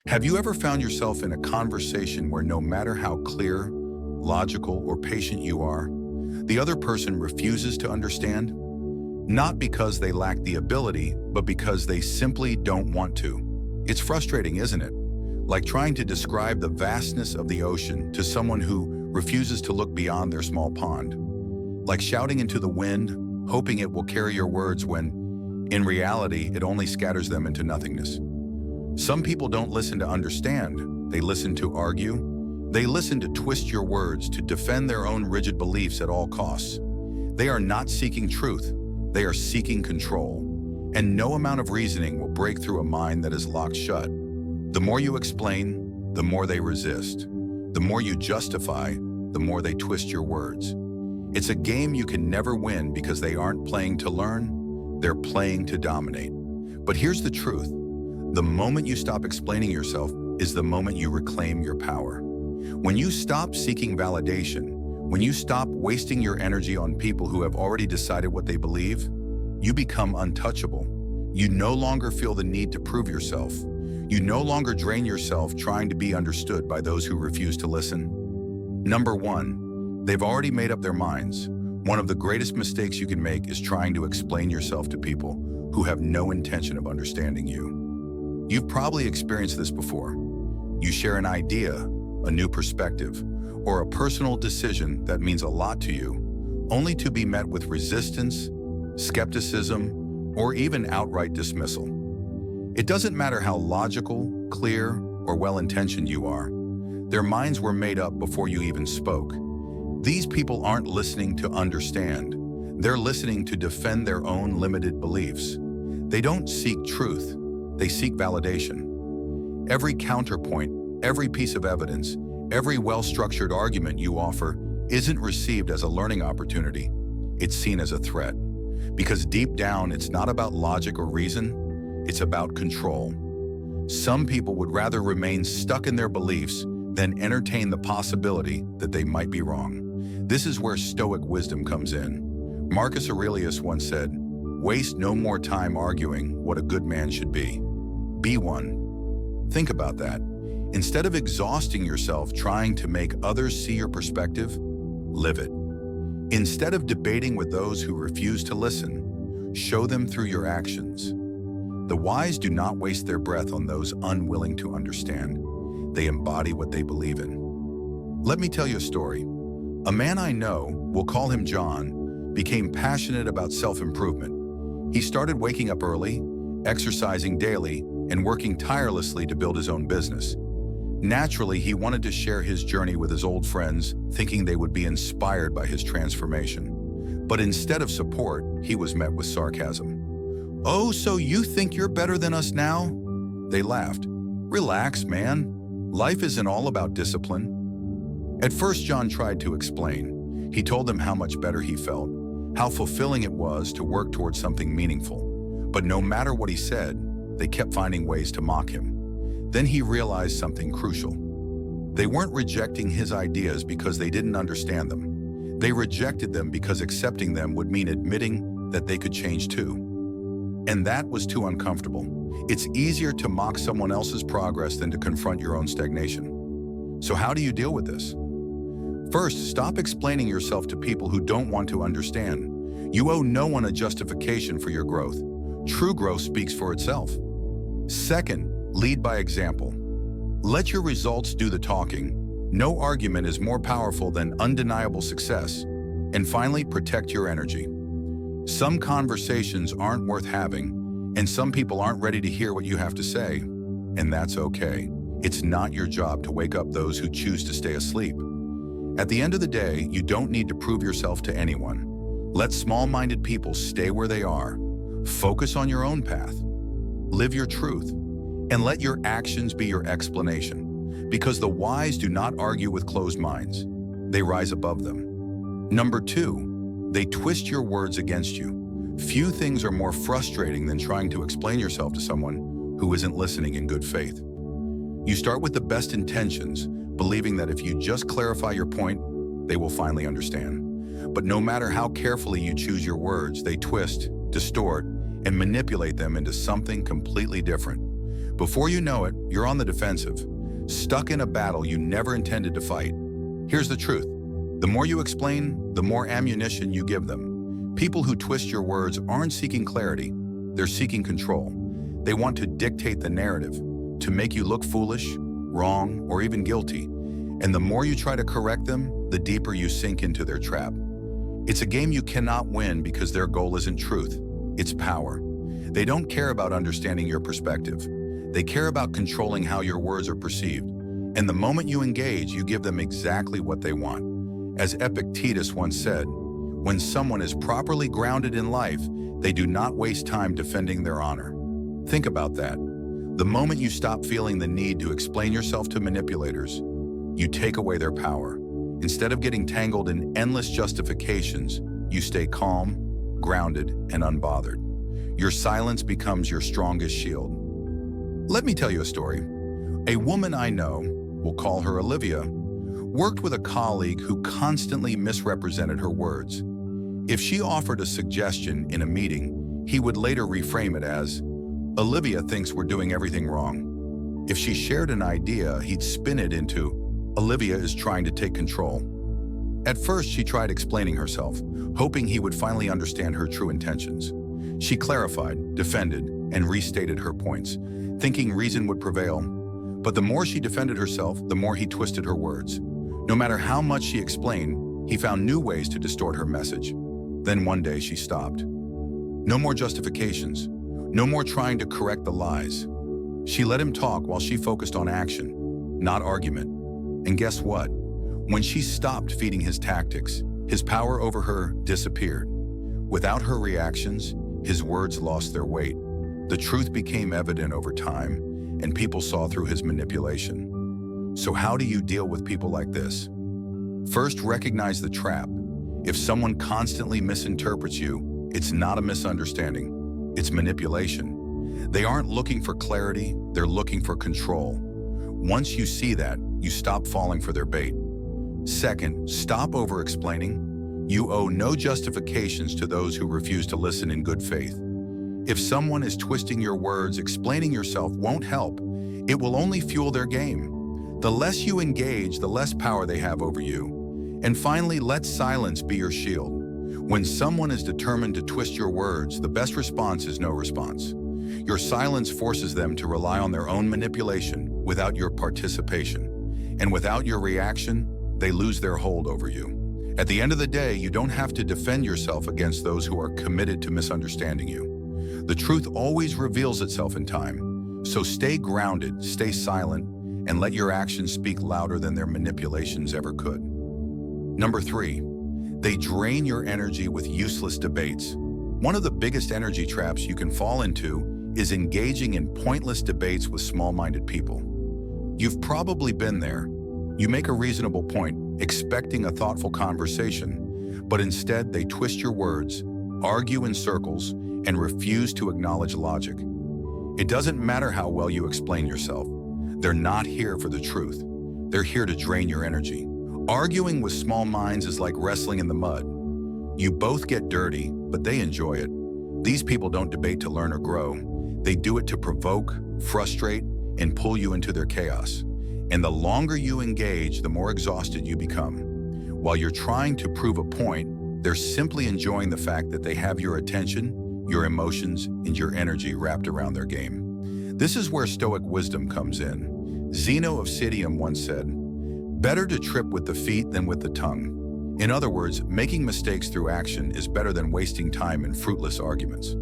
Have you ever found yourself in a conversation where no matter how clear, logical, or patient you are, the other person refuses to understand? Not because they lack the ability, but because they simply don't want to. It's frustrating, isn't it? Like trying to describe the vastness of the ocean to someone who refuses to look beyond their small pond. Like shouting into the wind, hoping it will carry your words when, in reality, it only scatters them into nothingness. Some people don't listen to understand, they listen to argue. They listen to twist your words, to defend their own rigid beliefs at all costs. They are not seeking truth, they are seeking control. And no amount of reasoning will break through a mind that is locked shut. The more you explain, the more they resist. The more you justify, the more they twist your words. It's a game you can never win because they aren't playing to learn, they're playing to dominate. But here's the truth. The moment you stop explaining yourself is the moment you reclaim your power. When you stop seeking validation, when you stop wasting your energy on people who have already decided what they believe, you become untouchable. You no longer feel the need to prove yourself. You no longer drain yourself trying to be understood by those who refuse to listen. Number one, they've already made up their minds. One of the greatest mistakes you can make is trying to explain yourself to people who have no intention of understanding you. You've probably experienced this before. You share an idea, a new perspective, or a personal decision that means a lot to you, only to be met with resistance, skepticism, or even outright dismissal. It doesn't matter how logical, clear, or well-intentioned you are. Their minds were made up before you even spoke. These people aren't listening to understand. They're listening to defend their own limited beliefs. They don't seek truth. They seek validation. Every counterpoint, every piece of evidence, every well-structured argument you offer isn't received as a learning opportunity. It's seen as a threat. Because deep down, it's not about logic or reason, it's about control. Some people would rather remain stuck in their beliefs than entertain the possibility that they might be wrong. This is where Stoic wisdom comes in. Marcus Aurelius once said, "Waste no more time arguing what a good man should be. Be one." Think about that. Instead of exhausting yourself trying to make others see your perspective, live it. Instead of debating with those who refuse to listen, show them through your actions. The wise do not waste their breath on those unwilling to understand. They embody what they believe in. Let me tell you a story. A man I know, we'll call him John, became passionate about self-improvement. He started waking up early, exercising daily, and working tirelessly to build his own business. Naturally, he wanted to share his journey with his old friends, thinking they would be inspired by his transformation. But instead of support, he was met with sarcasm. "Oh, so you think you're better than us now?" They laughed. "Relax, man. Life isn't all about discipline." At first, John tried to explain. He told them how much better he felt, how fulfilling it was to work towards something meaningful. But no matter what he said, they kept finding ways to mock him. Then he realized something crucial. They weren't rejecting his ideas because they didn't understand them. They rejected them because accepting them would mean admitting that they could change too. And that was too uncomfortable. It's easier to mock someone else's progress than to confront your own stagnation. So how do you deal with this? First, stop explaining yourself to people who don't want to understand. You owe no one a justification for your growth. True growth speaks for itself. Second, lead by example. Let your results do the talking. No argument is more powerful than undeniable success. And finally, protect your energy. Some conversations aren't worth having, and some people aren't ready to hear what you have to say. And that's okay. It's not your job to wake up those who choose to stay asleep. At the end of the day, you don't need to prove yourself to anyone. Let small-minded people stay where they are. Focus on your own path. Live your truth. And let your actions be your explanation. Because the wise do not argue with closed minds. They rise above them. Number two, they twist your words against you. Few things are more frustrating than trying to explain yourself to someone who isn't listening in good faith. You start with the best intentions, believing that if you just clarify your point, they will finally understand. But no matter how carefully you choose your words, they twist, distort, and manipulate them into something completely different. Before you know it, you're on the defensive, stuck in a battle you never intended to fight. Here's the truth. The more you explain, the more ammunition you give them. People who twist your words aren't seeking clarity, they're seeking control. They want to dictate the narrative, to make you look foolish, wrong, or even guilty. And the more you try to correct them, the deeper you sink into their trap. It's a game you cannot win because their goal isn't truth, it's power. They don't care about understanding your perspective. They care about controlling how your words are perceived. And the moment you engage, you give them exactly what they want. As Epictetus once said, when someone is properly grounded in life, they do not waste time defending their honor. Think about that. The moment you stop feeling the need to explain yourself to manipulators, you take away their power. Instead of getting tangled in endless justifications, you stay calm, grounded, and unbothered. Your silence becomes your strongest shield. Let me tell you a story. A woman I know, we'll call her Olivia, worked with a colleague who constantly misrepresented her words. If she offered a suggestion in a meeting, he would later reframe it as, "Olivia thinks we're doing everything wrong." If she shared an idea, he'd spin it into, "Olivia is trying to take control." At first, she tried explaining herself, hoping he would finally understand her true intentions. She clarified, defended, and restated her points, thinking reason would prevail. But the more she defended herself, the more he twisted her words. No matter how much she explained, he found new ways to distort her message. Then one day she stopped. No more justifications. No more trying to correct the lies. She let him talk while she focused on action, not argument. And guess what? When she stopped feeding his tactics, his power over her disappeared. Without her reactions, his words lost their weight. The truth became evident over time, and people saw through his manipulation. So how do you deal with people like this? First, recognize the trap. If someone constantly misinterprets you, it's not a misunderstanding, it's manipulation. They aren't looking for clarity, they're looking for control. Once you see that, you stop falling for their bait. Second, stop over-explaining. You owe no justifications to those who refuse to listen in good faith. If someone is twisting your words, explaining yourself won't help. It will only fuel their game. The less you engage, the less power they have over you. And finally, let silence be your shield. When someone is determined to twist your words, the best response is no response. Your silence forces them to rely on their own manipulation without your participation. And without your reaction, they lose their hold over you. At the end of the day, you don't have to defend yourself against those who are committed to misunderstanding you. The truth always reveals itself in time. So stay grounded, stay silent, and let your actions speak louder than their manipulations ever could. Number 3, they drain your energy with useless debates. One of the biggest energy traps you can fall into is engaging in pointless debates with small-minded people. You've probably been there. You make a reasonable point, expecting a thoughtful conversation, but instead they twist your words, argue in circles, and refuse to acknowledge logic. It doesn't matter how well you explain yourself. They're not here for the truth. They're here to drain your energy. Arguing with small minds is like wrestling in the mud. You both get dirty, but they enjoy it. These people don't debate to learn or grow. They do it to provoke, frustrate, and pull you into their chaos. And the longer you engage, the more exhausted you become. While you're trying to prove a point, they're simply enjoying the fact that they have your attention, your emotions, and your energy wrapped around their game. This is where Stoic wisdom comes in. Zeno of Citium once said, "Better to trip with the feet than with the tongue." In other words, making mistakes through action is better than wasting time in fruitless arguments.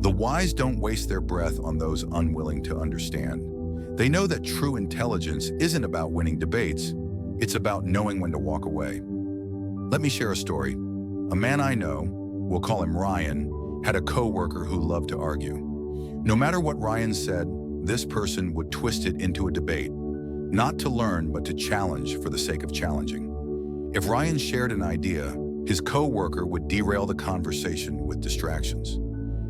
The wise don't waste their breath on those unwilling to understand. They know that true intelligence isn't about winning debates, it's about knowing when to walk away. Let me share a story. A man I know, we'll call him Ryan, had a co-worker who loved to argue. No matter what Ryan said, this person would twist it into a debate, not to learn, but to challenge for the sake of challenging. If Ryan shared an idea, his co-worker would derail the conversation with distractions.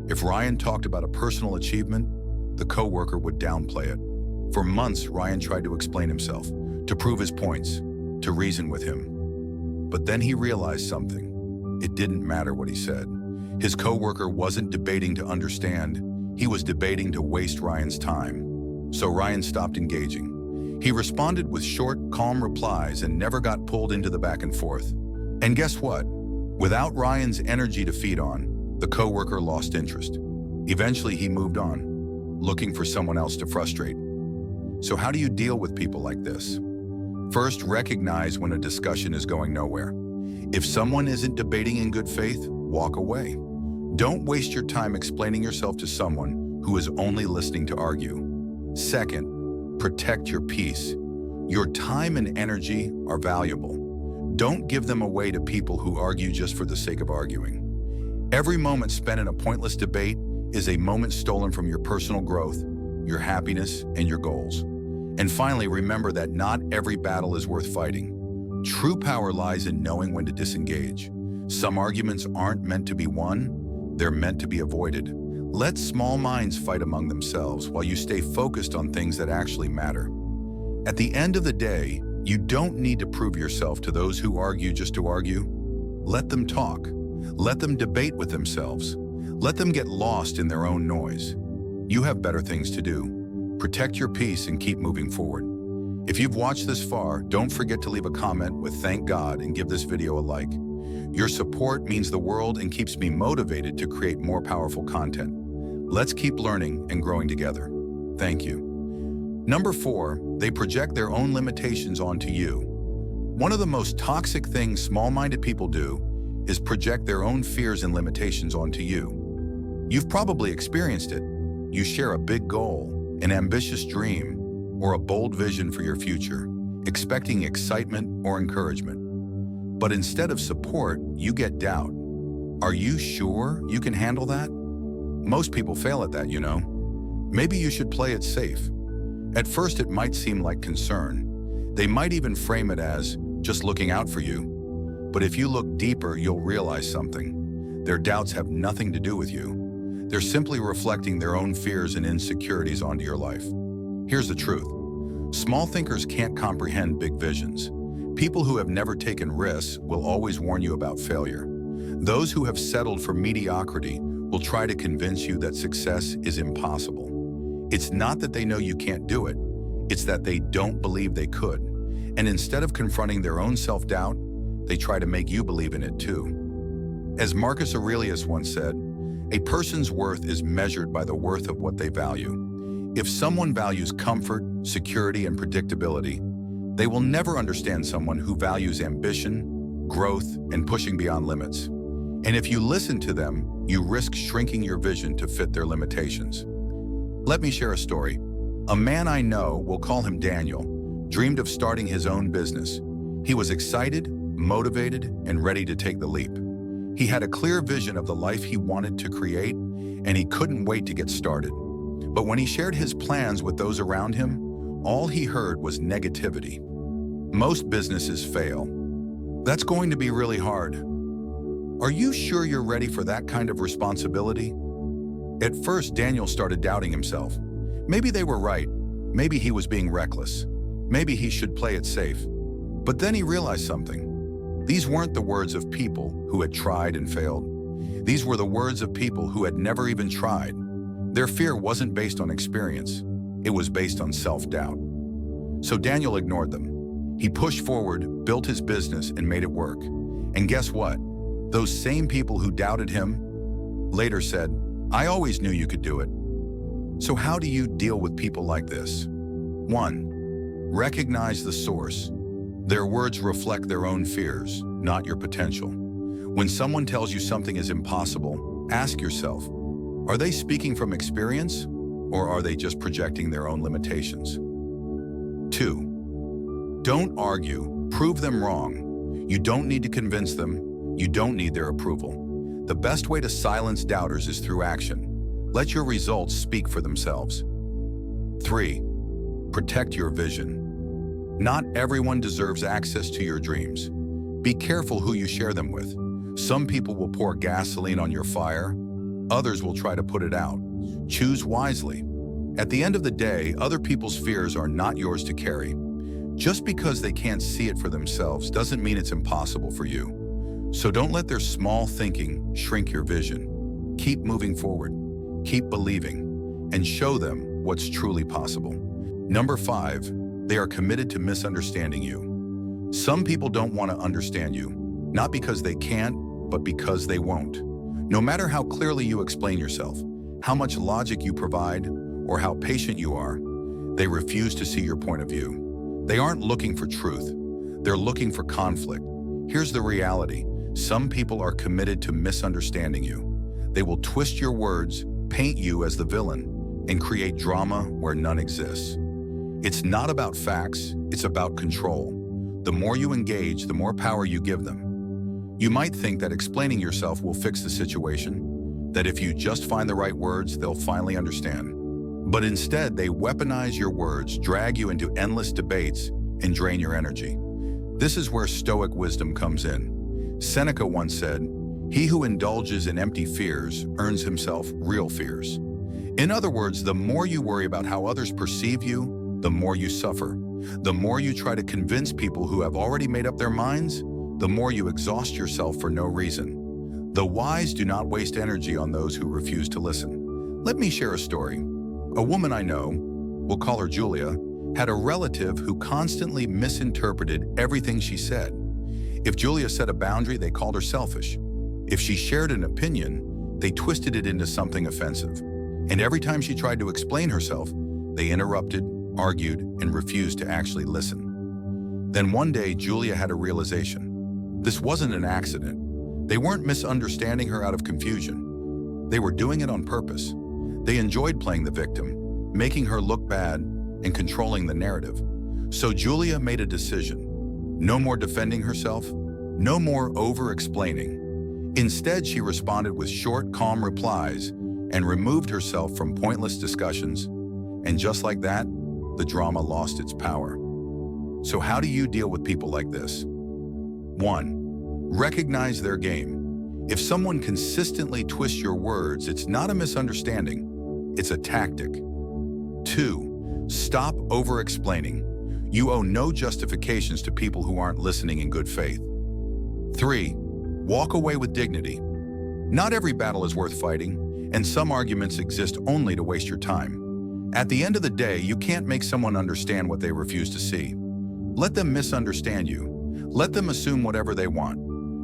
If Ryan talked about a personal achievement, the co-worker would downplay it. For months, Ryan tried to explain himself, to prove his points, to reason with him. But then he realized something. It didn't matter what he said. His co-worker wasn't debating to understand, he was debating to waste Ryan's time. So Ryan stopped engaging. He responded with short, calm replies and never got pulled into the back and forth. And guess what? Without Ryan's energy to feed on, the coworker lost interest. Eventually, he moved on, looking for someone else to frustrate. So how do you deal with people like this? First, recognize when a discussion is going nowhere. If someone isn't debating in good faith, walk away. Don't waste your time explaining yourself to someone who is only listening to argue. Second, protect your peace. Your time and energy are valuable. Don't give them away to people who argue just for the sake of arguing. Every moment spent in a pointless debate is a moment stolen from your personal growth, your happiness, and your goals. And finally, remember that not every battle is worth fighting. True power lies in knowing when to disengage. Some arguments aren't meant to be won, they're meant to be avoided. Let small minds fight among themselves while you stay focused on things that actually matter. At the end of the day, you don't need to prove yourself to those who argue just to argue. Let them talk. Let them debate with themselves. Let them get lost in their own noise. You have better things to do. Protect your peace and keep moving forward. If you've watched this far, don't forget to leave a comment with "Thank God" and give this video a like. Your support means the world and keeps me motivated to create more powerful content. Let's keep learning and growing together. Thank you. Number 4, they project their own limitations onto you. One of the most toxic things small-minded people do is project their own fears and limitations onto you. You've probably experienced it. You share a big goal, an ambitious dream, or a bold vision for your future, expecting excitement or encouragement. But instead of support, you get doubt. Are you sure you can handle that? Most people fail at that, you know. Maybe you should play it safe. At first, it might seem like concern. They might even frame it as just looking out for you. But if you look deeper, you'll realize something. Their doubts have nothing to do with you. They're simply reflecting their own fears and insecurities onto your life. Here's the truth. Small thinkers can't comprehend big visions. People who have never taken risks will always warn you about failure. Those who have settled for mediocrity will try to convince you that success is impossible. It's not that they know you can't do it, it's that they don't believe they could. And instead of confronting their own self-doubt, they try to make you believe in it too. As Marcus Aurelius once said, a person's worth is measured by the worth of what they value. If someone values comfort, security, and predictability, they will never understand someone who values ambition, growth, and pushing beyond limits. And if you listen to them, you risk shrinking your vision to fit their limitations. Let me share a story. A man I know, we'll call him Daniel, dreamed of starting his own business. He was excited, motivated, and ready to take the leap. He had a clear vision of the life he wanted to create, and he couldn't wait to get started. But when he shared his plans with those around him, all he heard was negativity. Most businesses fail. That's going to be really hard. Are you sure you're ready for that kind of responsibility? At first, Daniel started doubting himself. Maybe they were right. Maybe he was being reckless. Maybe he should play it safe. But then he realized something. These weren't the words of people who had tried and failed. These were the words of people who had never even tried. Their fear wasn't based on experience. It was based on self-doubt. So Daniel ignored them. He pushed forward, built his business, and made it work. And guess what? Those same people who doubted him later said, "I always knew you could do it." So how do you deal with people like this? 1. Recognize the source. Their words reflect their own fears, not your potential. When someone tells you something is impossible, ask yourself, are they speaking from experience, or are they just projecting their own limitations? 2. Don't argue. Prove them wrong. You don't need to convince them. You don't need their approval. The best way to silence doubters is through action. Let your results speak for themselves. 3. Protect your vision. Not everyone deserves access to your dreams. Be careful who you share them with. Some people will pour gasoline on your fire. Others will try to put it out. Choose wisely. At the end of the day, other people's fears are not yours to carry. Just because they can't see it for themselves doesn't mean it's impossible for you. So don't let their small thinking shrink your vision. Keep moving forward. Keep believing. And show them what's truly possible. Number 5, they are committed to misunderstanding you. Some people don't want to understand you, not because they can't, but because they won't. No matter how clearly you explain yourself, how much logic you provide, or how patient you are, they refuse to see your point of view. They aren't looking for truth. They're looking for conflict. Here's the reality. Some people are committed to misunderstanding you. They will twist your words, paint you as the villain, and create drama where none exists. It's not about facts, it's about control. The more you engage, the more power you give them. You might think that explaining yourself will fix the situation, that if you just find the right words, they'll finally understand. But instead, they weaponize your words, drag you into endless debates, and drain your energy. This is where Stoic wisdom comes in. Seneca once said, "He who indulges in empty fears earns himself real fears." In other words, the more you worry about how others perceive you, the more you suffer. The more you try to convince people who have already made up their minds, the more you exhaust yourself for no reason. The wise do not waste energy on those who refuse to listen. Let me share a story. A woman I know, we'll call her Julia, had a relative who constantly misinterpreted everything she said. If Julia set a boundary, they called her selfish. If she shared an opinion, they twisted it into something offensive. And every time she tried to explain herself, they interrupted, argued, and refused to actually listen. Then one day, Julia had a realization. This wasn't an accident. They weren't misunderstanding her out of confusion. They were doing it on purpose. They enjoyed playing the victim, making her look bad, and controlling the narrative. So Julia made a decision. No more defending herself, no more over-explaining. Instead, she responded with short, calm replies and removed herself from pointless discussions. And just like that, the drama lost its power. So how do you deal with people like this? 1. Recognize their game. If someone consistently twists your words, it's not a misunderstanding, it's a tactic. 2. Stop over-explaining. You owe no justifications to people who aren't listening in good faith. 3. Walk away with dignity. Not every battle is worth fighting, and some arguments exist only to waste your time. At the end of the day, you can't make someone understand what they refuse to see. Let them misunderstand you. Let them assume whatever they want.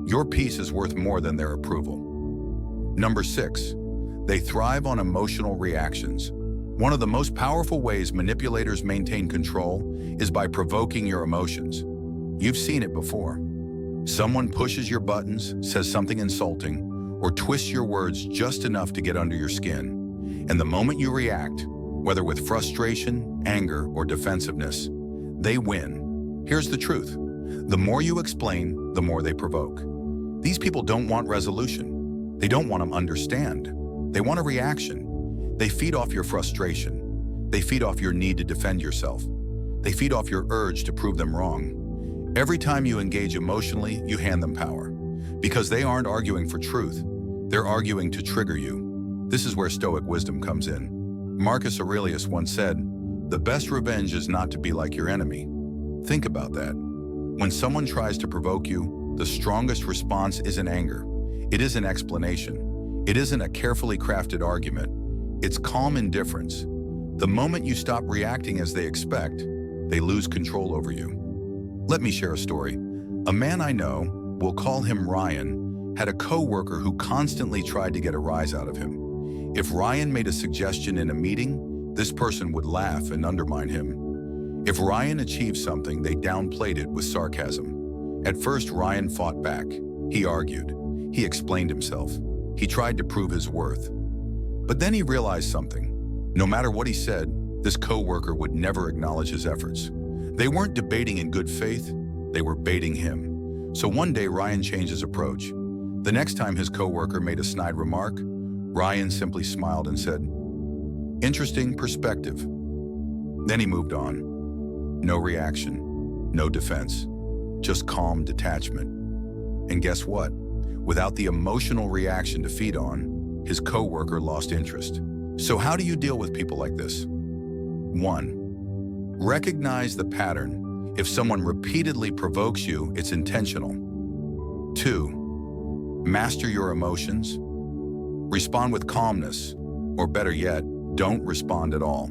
Your peace is worth more than their approval. Number 6, they thrive on emotional reactions. One of the most powerful ways manipulators maintain control is by provoking your emotions. You've seen it before. Someone pushes your buttons, says something insulting, or twists your words just enough to get under your skin. And the moment you react, whether with frustration, anger, or defensiveness, they win. Here's the truth. The more you explain, the more they provoke. These people don't want resolution. They don't want to understand. They want a reaction. They feed off your frustration. They feed off your need to defend yourself. They feed off your urge to prove them wrong. Every time you engage emotionally, you hand them power. Because they aren't arguing for truth. They're arguing to trigger you. This is where Stoic wisdom comes in. Marcus Aurelius once said, "The best revenge is not to be like your enemy." Think about that. When someone tries to provoke you, the strongest response isn't anger. It isn't explanation. It isn't a carefully crafted argument. It's calm indifference. The moment you stop reacting as they expect, they lose control over you. Let me share a story. A man I know, we'll call him Ryan, had a coworker who constantly tried to get a rise out of him. If Ryan made a suggestion in a meeting, this person would laugh and undermine him. If Ryan achieved something, they downplayed it with sarcasm. At first, Ryan fought back. He argued. He explained himself. He tried to prove his worth. But then he realized something. No matter what he said, this coworker would never acknowledge his efforts. They weren't debating in good faith, they were baiting him. So one day, Ryan changed his approach. The next time his coworker made a snide remark, Ryan simply smiled and said, "Interesting perspective." Then he moved on. No reaction, no defense, just calm detachment. And guess what? Without the emotional reaction to feed on, his coworker lost interest. So how do you deal with people like this? 1. Recognize the pattern. If someone repeatedly provokes you, it's intentional. 2. Master your emotions. Respond with calmness, or better yet, don't respond at all.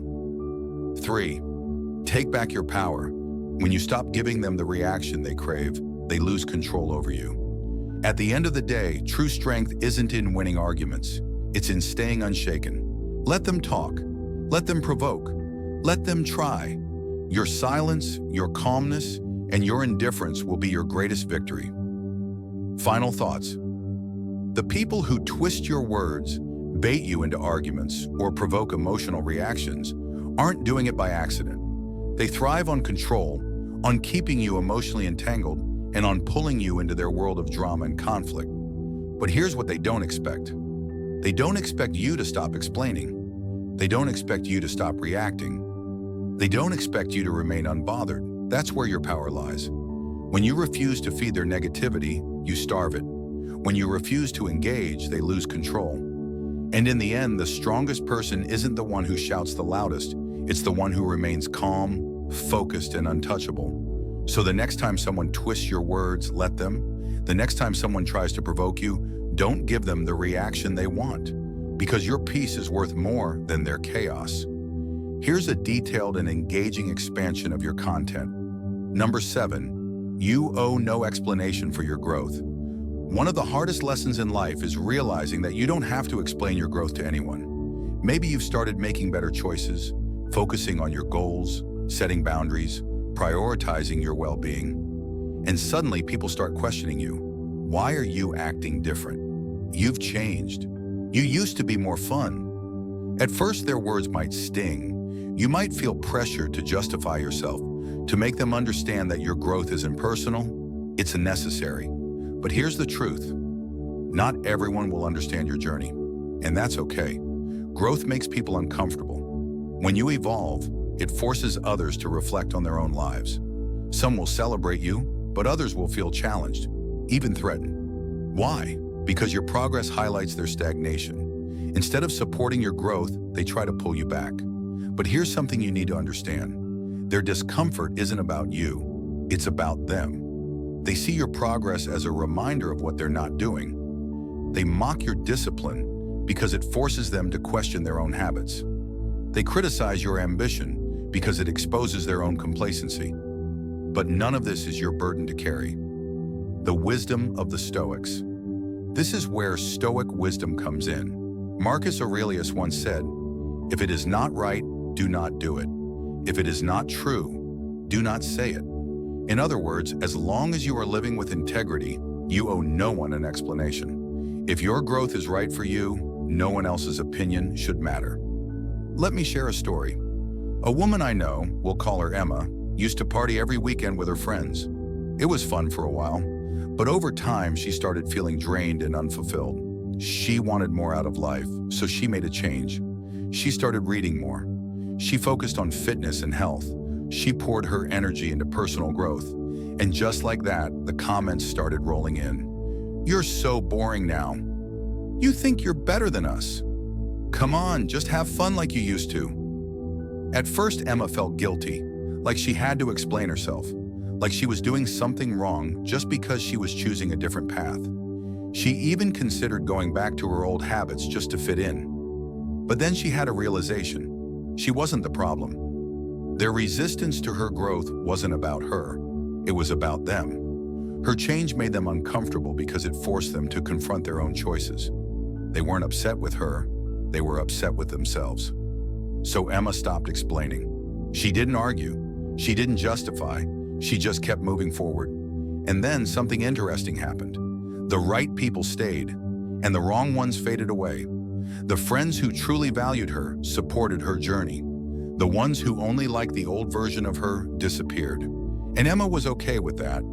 3. Take back your power. When you stop giving them the reaction they crave, they lose control over you. At the end of the day, true strength isn't in winning arguments. It's in staying unshaken. Let them talk. Let them provoke. Let them try. Your silence, your calmness, and your indifference will be your greatest victory. Final thoughts. The people who twist your words, bait you into arguments, or provoke emotional reactions aren't doing it by accident. They thrive on control, on keeping you emotionally entangled, and on pulling you into their world of drama and conflict. But here's what they don't expect. They don't expect you to stop explaining. They don't expect you to stop reacting. They don't expect you to remain unbothered. That's where your power lies. When you refuse to feed their negativity, you starve it. When you refuse to engage, they lose control. And in the end, the strongest person isn't the one who shouts the loudest. It's the one who remains calm, focused, and untouchable. So the next time someone twists your words, let them. The next time someone tries to provoke you, don't give them the reaction they want, because your peace is worth more than their chaos. Here's a detailed and engaging expansion of your content. Number 7, you owe no explanation for your growth. One of the hardest lessons in life is realizing that you don't have to explain your growth to anyone. Maybe you've started making better choices, focusing on your goals, setting boundaries, prioritizing your well-being. And suddenly people start questioning you. Why are you acting different? You've changed. You used to be more fun. At first, their words might sting. You might feel pressure to justify yourself, to make them understand that your growth isn't personal, it's necessary. But here's the truth. Not everyone will understand your journey, and that's okay. Growth makes people uncomfortable. When you evolve, it forces others to reflect on their own lives. Some will celebrate you, but others will feel challenged, even threatened. Why? Because your progress highlights their stagnation. Instead of supporting your growth, they try to pull you back. But here's something you need to understand. Their discomfort isn't about you, it's about them. They see your progress as a reminder of what they're not doing. They mock your discipline because it forces them to question their own habits. They criticize your ambition because it exposes their own complacency. But none of this is your burden to carry. The wisdom of the Stoics. This is where Stoic wisdom comes in. Marcus Aurelius once said, "If it is not right, do not do it. If it is not true, do not say it." In other words, as long as you are living with integrity, you owe no one an explanation. If your growth is right for you, no one else's opinion should matter. Let me share a story. A woman I know, we'll call her Emma, used to party every weekend with her friends. It was fun for a while, but over time she started feeling drained and unfulfilled. She wanted more out of life, so she made a change. She started reading more. She focused on fitness and health. She poured her energy into personal growth. And just like that, the comments started rolling in. "You're so boring now. You think you're better than us. Come on, just have fun like you used to." At first, Emma felt guilty, like she had to explain herself, like she was doing something wrong just because she was choosing a different path. She even considered going back to her old habits just to fit in. But then she had a realization. She wasn't the problem. Their resistance to her growth wasn't about her. It was about them. Her change made them uncomfortable because it forced them to confront their own choices. They weren't upset with her. They were upset with themselves. So Emma stopped explaining. She didn't argue. She didn't justify. She just kept moving forward. And then something interesting happened. The right people stayed, and the wrong ones faded away. The friends who truly valued her supported her journey. The ones who only liked the old version of her disappeared. And Emma was okay with that.